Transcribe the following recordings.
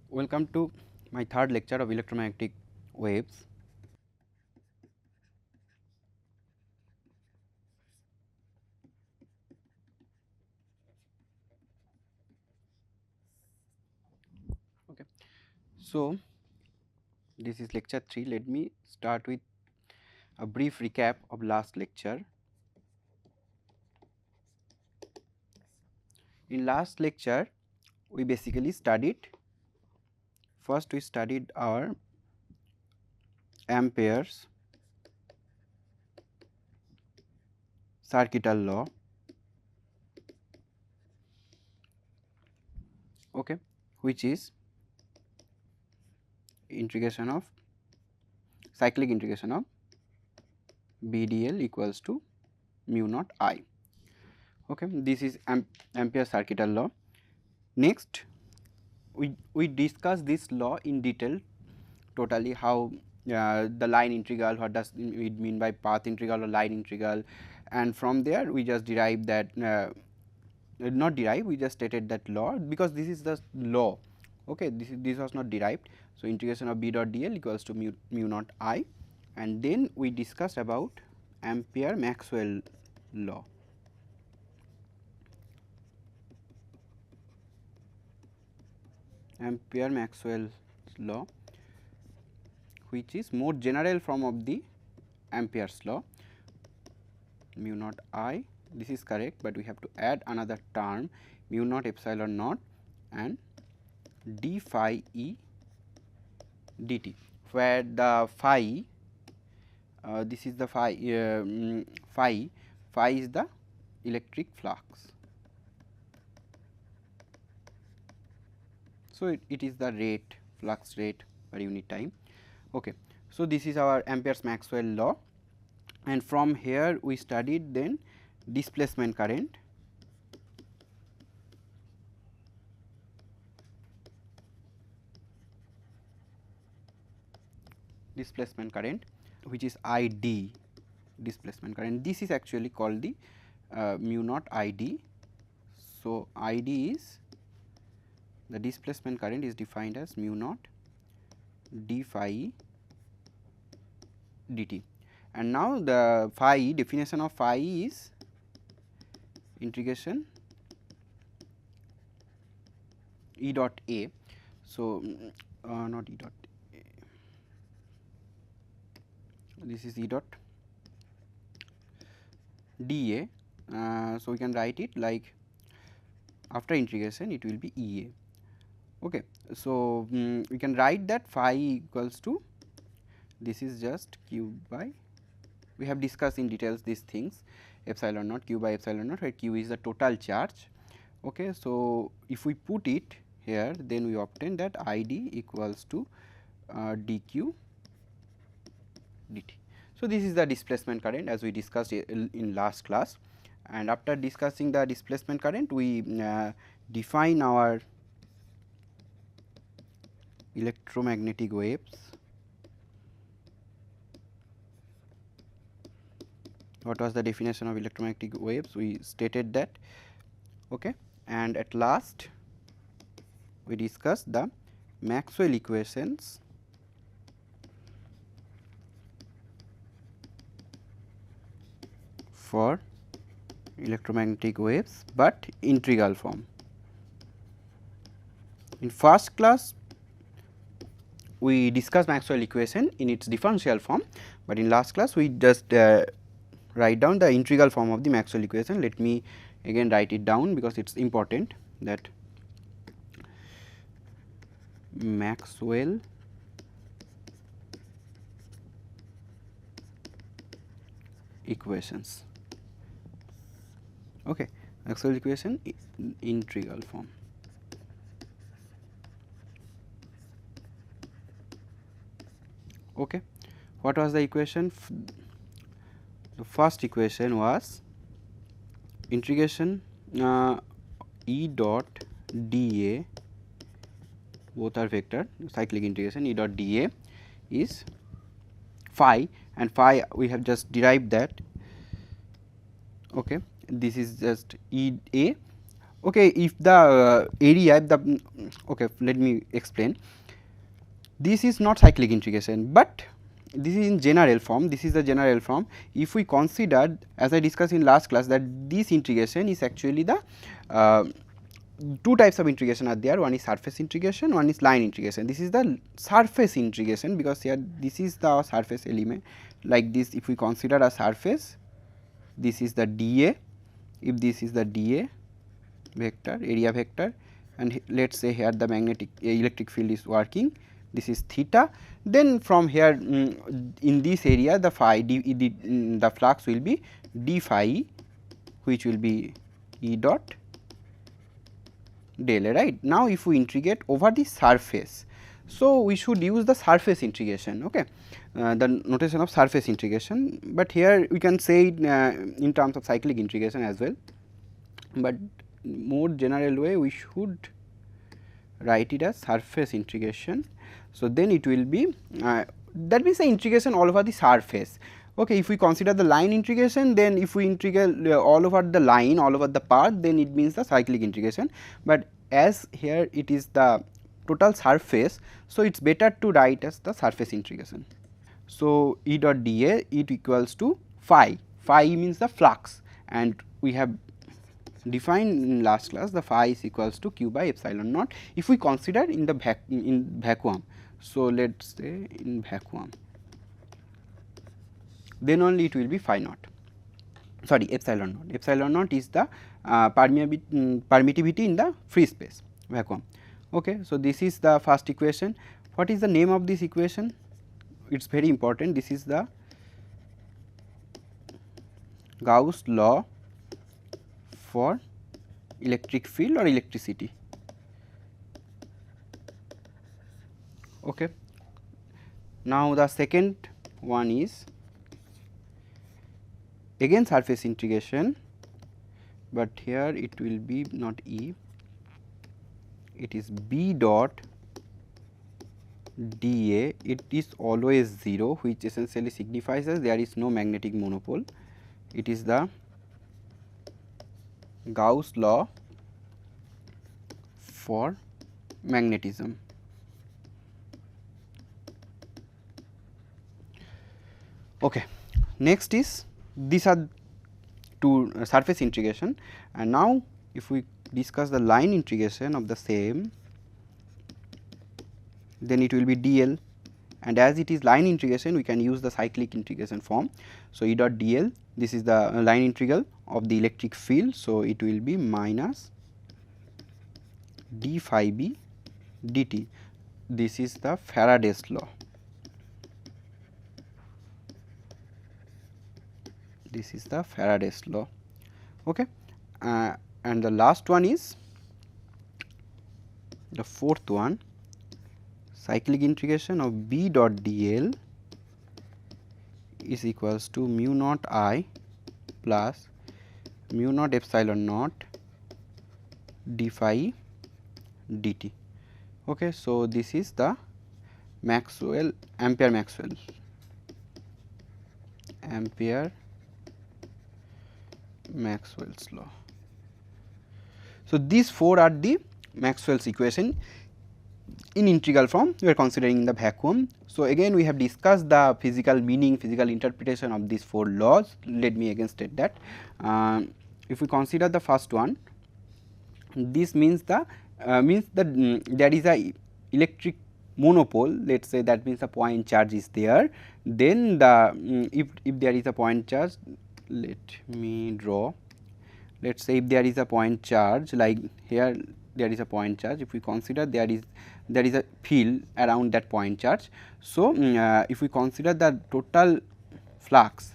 Welcome to my third lecture of electromagnetic waves. Okay. So, this is lecture 3. Let me start with a brief recap of last lecture. In last lecture, we basically studied, first we studied our Ampere's circuital law, okay, which is integration of cyclic integration of BdL equals to mu naught I. Okay, this is Ampere's circuital law. Next, we discuss this law in detail, totally how the line integral, what does it mean by path integral or line integral, and from there we just derive that not derive, we just stated that law because this is the law. Okay, this was not derived. So, integration of B dot dl equals to mu naught I, and then we discussed about Ampere Maxwell law. Ampere Maxwell law, which is more general form of the Ampere's law, mu naught I, this is correct, but we have to add another term mu naught epsilon naught and d phi e dt, where the phi, this is the phi, phi is the electric flux. So, it is the rate, flux rate per unit time. Okay. So, this is our Ampere's Maxwell law, and from here we studied then displacement current, which is ID displacement current. This is actually called the mu naught ID. So, ID is the displacement current is defined as mu naught d phi dt, and now the phi, definition of phi is integration E dot A. So, not E dot A, this is E dot dA. So, we can write it like after integration it will be EA. Okay. So, we can write that phi equals to, this is just q by, we have discussed in details these things, epsilon naught, q by epsilon naught, where q is the total charge. Okay. So, if we put it here, then we obtain that ID equals to dq dt. So, this is the displacement current as we discussed in last class, and after discussing the displacement current, we define our electromagnetic waves. What was the definition of electromagnetic waves? We stated that, okay, and at last we discussed the Maxwell equations for electromagnetic waves, but integral form. In first class we discussed Maxwell equation in its differential form, but in last class we just write down the integral form of the Maxwell equation. Let me again write it down because it is important, that Maxwell equations. Okay, Maxwell equation integral form. Okay, what was the equation? The first equation was integration E dot dA, both are vector, cyclic integration E dot dA is phi, and phi we have just derived that. Okay, this is just E A. Okay, if the area, okay, let me explain. This is not cyclic integration, but this is in general form. This is the general form. If we consider, as I discussed in last class, that this integration is actually the two types of integration are there. One is surface integration, one is line integration. This is the surface integration, because here this is the surface element. Like this, if we consider a surface, this is the dA. If this is the dA vector, area vector, and let us say here the magnetic electric field is working, this is theta, then from here in this area the phi the flux will be d phi, which will be E dot del A, right. Now, if we integrate over the surface, so we should use the surface integration, okay, the notation of surface integration, but here we can say it in terms of cyclic integration as well, but more general way we should write it as surface integration. So, then it will be that means the integration all over the surface. Okay, if we consider the line integration, then if we integrate all over the line, all over the path, then it means the cyclic integration, but as here it is the total surface, so it is better to write as the surface integration. So, E dot dA it equals to phi, phi means the flux, and we have defined in last class the phi is equals to q by epsilon naught if we consider in the vacuum. So, let us say in vacuum, then only it will be phi naught, sorry, epsilon naught. Epsilon naught is the permittivity in the free space vacuum. Okay. So, this is the first equation. What is the name of this equation? It is very important. This is the Gauss law for electric field or electricity. Okay. Now, the second one is again surface integration, but here it will be not E, it is B dot dA. It is always 0, which essentially signifies as there is no magnetic monopole. It is the Gauss law for magnetism. Okay. Next is, these are two surface integration, and now if we discuss the line integration of the same, then it will be dl, and as it is line integration we can use the cyclic integration form. So, E dot dl, this is the line integral of the electric field. So, it will be minus d phi b dt. This is the Faraday's law. This is the Faraday's law. Okay. And the last one is the fourth one, cyclic integration of B dot dl is equals to mu naught I plus mu naught epsilon naught d phi dt. Okay. So, this is the Ampere-Maxwell's law. So, these four are the Maxwell's equation in integral form we are considering in the vacuum. So, again we have discussed the physical meaning, physical interpretation of these four laws. Let me again state that. If we consider the first one, this means that there is a electric monopole, let us say, that means a point charge is there. Then the if there is a point charge, let me draw, let us say if there is a point charge, like here there is a point charge, if we consider there is a field around that point charge. So, if we consider the total flux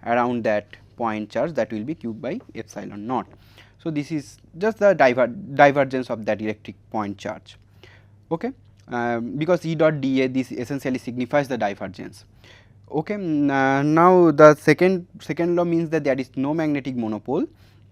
around that point charge, that will be q by epsilon naught. So, this is just the divergence of that electric point charge, okay, because E dot dA, this essentially signifies the divergence. Okay. Now, the second law means that there is no magnetic monopole.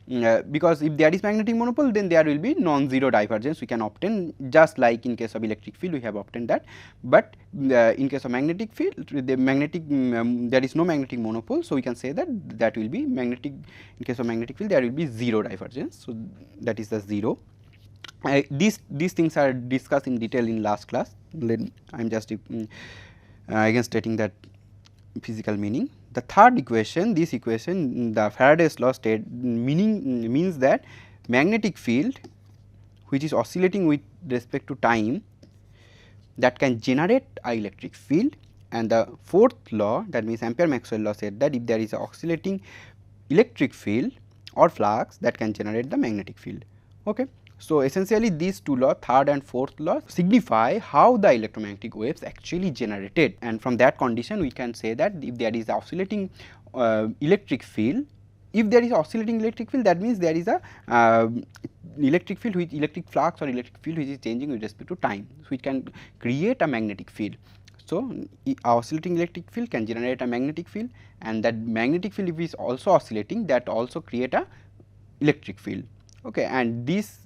because if there is magnetic monopole, then there will be non-zero divergence we can obtain, just like in case of electric field we have obtained that. But in case of magnetic field, the magnetic there is no magnetic monopole, so we can say that that will be magnetic. In case of magnetic field, there will be zero divergence, so that is the zero. These things are discussed in detail in last class. I am just again stating that physical meaning. The third equation, this equation, the Faraday's law means that magnetic field which is oscillating with respect to time, that can generate a electric field. And the fourth law, that means Ampere-Maxwell law, said that if there is a oscillating electric field or flux, that can generate the magnetic field. Okay. So, essentially these two laws, third and fourth law, signify how the electromagnetic waves actually generated, and from that condition we can say that if there is oscillating electric field, if there is oscillating electric field, that means there is a electric field with electric flux or electric field which is changing with respect to time, so it can create a magnetic field. So, oscillating electric field can generate a magnetic field, and that magnetic field, if is also oscillating, that also create a electric field. Okay, and this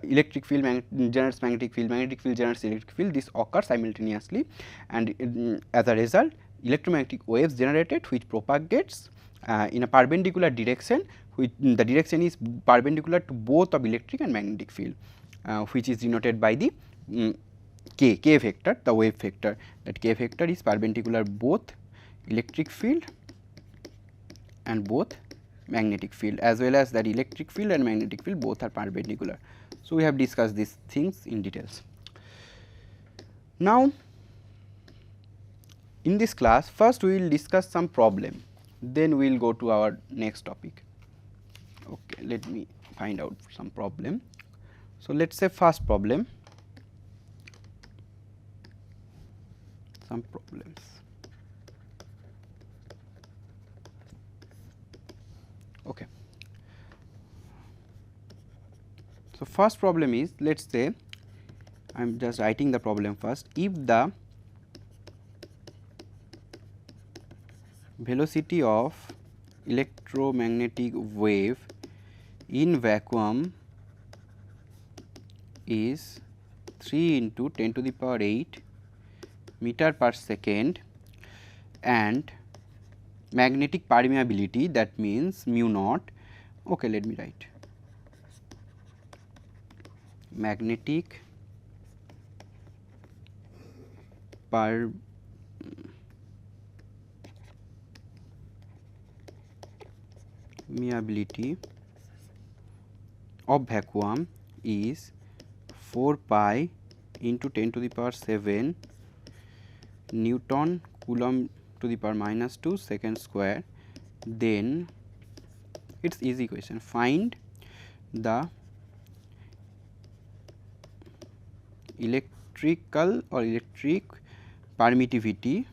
electric field generates magnetic field generates electric field, this occurs simultaneously, and as a result electromagnetic waves generated which propagates in a perpendicular direction, which the direction is perpendicular to both of electric and magnetic field, which is denoted by the k vector, the wave vector. That k vector is perpendicular both electric field and both magnetic field, as well as that electric field and magnetic field both are perpendicular. So, we have discussed these things in details. Now, in this class, first we will discuss some problem, then we will go to our next topic. Okay, let me find out some problem. So, let us say first problem, some problems. Okay. So, first problem is, let us say I am just writing the problem first. If the velocity of electromagnetic wave in vacuum is 3 into 10 to the power 8 meter per second, and magnetic permeability, that means mu naught. Okay, let me write magnetic permeability of vacuum is 4 pi into 10 to the power 7 Newton Coulomb to the power minus 2 second square. Then it is easy question, find the electrical or electric permittivity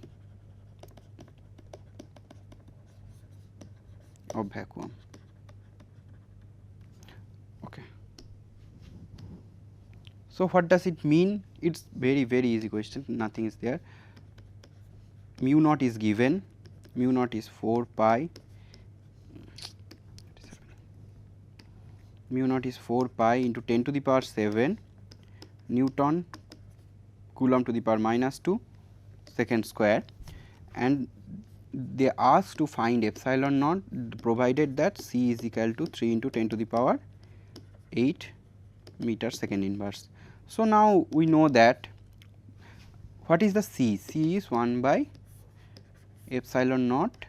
of vacuum. Okay. So, what does it mean? It is very easy question, nothing is there. Mu naught is given, mu naught is 4 pi, mu naught is 4 pi into 10 to the power 7 Newton Coulomb to the power minus 2 second square, and they ask to find epsilon naught, provided that C is equal to 3 into 10 to the power 8 meter second inverse. So, now we know that what is the C? C is 1 by epsilon naught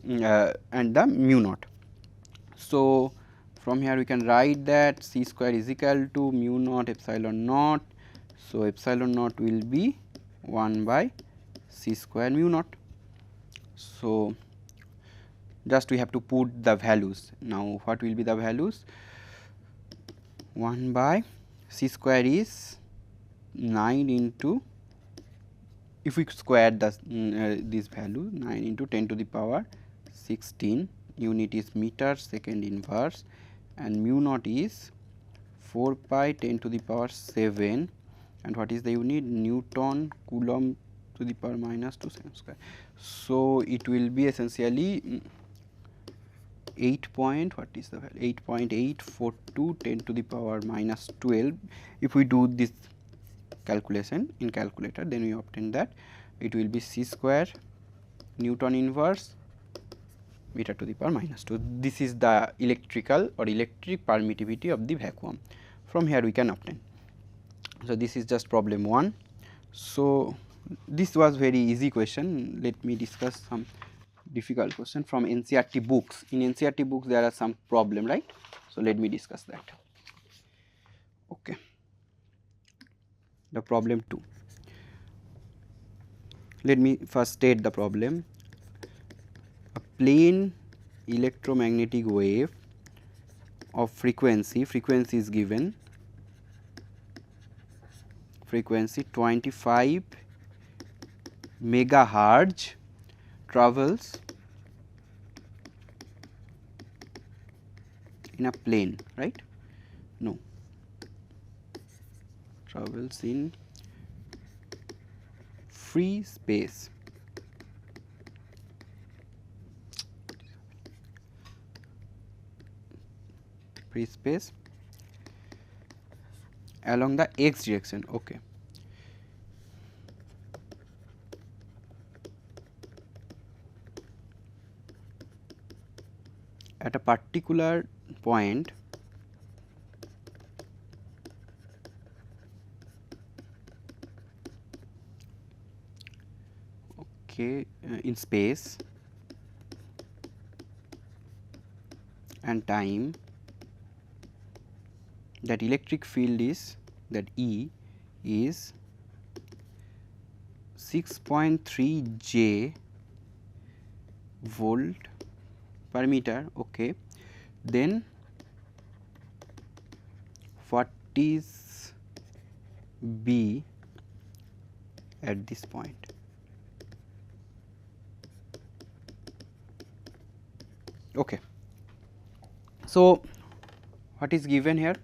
and the mu naught. So, from here we can write that C square is equal to mu naught epsilon naught. So, epsilon naught will be 1 by C square mu naught. So, just we have to put the values. Now, what will be the values? 1 by C square is 9 into, if we square the this value, 9 into 10 to the power 16, unit is meter second inverse, and mu naught is 4 pi 10 to the power 7, and what is the unit? Newton Coulomb to the power minus 2 second square. So, it will be essentially 8 point, what is the value, 8.842 10 to the power minus 12. If we do this calculation in calculator, then we obtain that it will be c square Newton inverse meter to the power minus 2. This is the electrical or electric permittivity of the vacuum. From here we can obtain. So, this is just problem 1. So, this was very easy question. Let me discuss some difficult question from NCERT books. In NCERT books there are some problem, right? So, let me discuss that. Okay. The problem 2. Let me first state the problem. A plane electromagnetic wave of frequency is given, frequency 25 megahertz travels in a plane, right? No, travels in free space. Free space along the x direction. Okay. At a particular point, okay, in space and time, that electric field is, that E is 6.3 J volt per meter. Okay. Then what is B at this point? Okay. So, what is given here?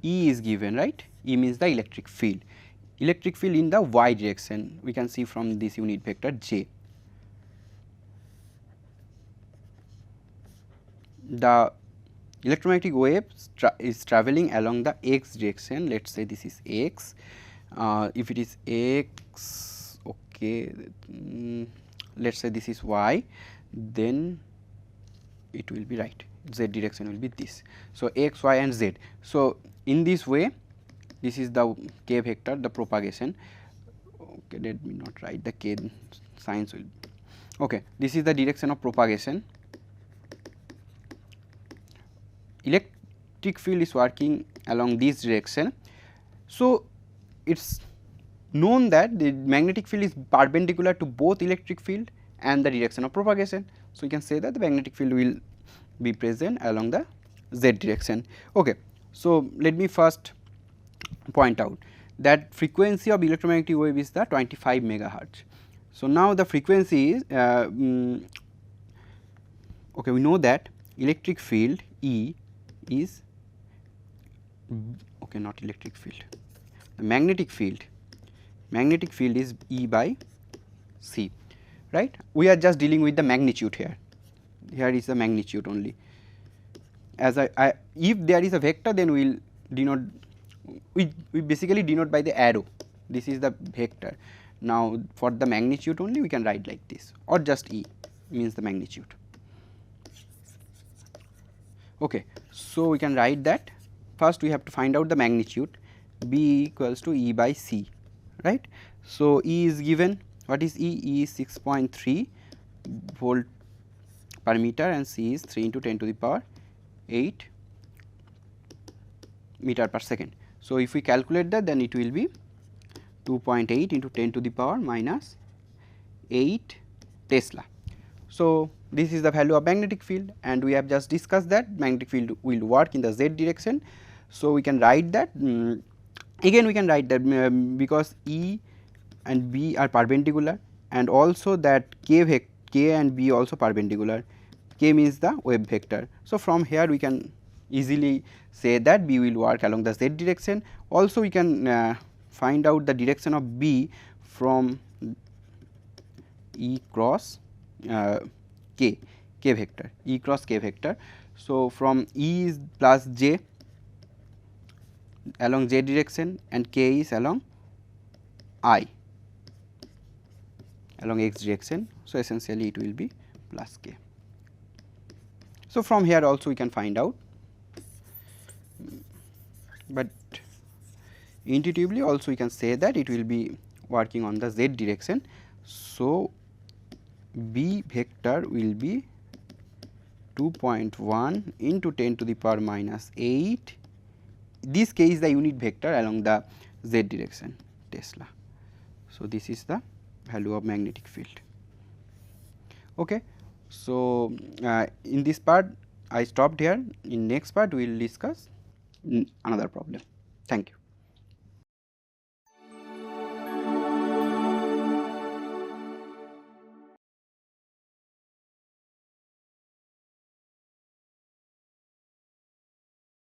E is given, right? E means the electric field. Electric field in the y direction, we can see from this unit vector J. The electromagnetic wave is traveling along the x direction. Let us say this is x. If it is x, okay, let us say this is y, then it will be right. Z direction will be this. So, x, y and z. So, in this way, this is the k vector, the propagation. Okay, let me not write the k signs will. Okay, this is the direction of propagation. Electric field is working along this direction. So, it is known that the magnetic field is perpendicular to both electric field and the direction of propagation. So, you can say that the magnetic field will be present along the z direction. Okay. So, let me first point out that frequency of electromagnetic wave is the 25 megahertz. So, now the frequency is okay, we know that electric field E is, okay, not electric field, the magnetic field is E by C, right. We are just dealing with the magnitude here. Here is the magnitude only. As if there is a vector, then we will denote, we basically denote by the arrow. This is the vector. Now, for the magnitude only we can write like this, or just E means the magnitude. Okay. So, we can write that first we have to find out the magnitude, B equals to E by C, right. So, E is given, what is E? E is 6.3 volt per meter and C is 3 into 10 to the power 8 meter per second. So, if we calculate that, then it will be 2.8 into 10 to the power minus 8 Tesla. So, this is the value of magnetic field, and we have just discussed that magnetic field will work in the z direction. So, we can write that again we can write that because E and B are perpendicular, and also that k and B also perpendicular. K means the wave vector. So, from here we can easily say that B will work along the z direction. Also, we can find out the direction of B from E cross K. k vector, E cross k vector. So from E is plus j along j direction and k is along I along x direction. So essentially it will be plus k. So from here also we can find out, but intuitively also we can say that it will be working on the z direction. So B vector will be 2.1 into 10 to the power minus 8. This k is the unit vector along the z direction, Tesla. So this is the value of magnetic field. Okay. So in this part I stopped here. In next part we will discuss another problem. Thank you.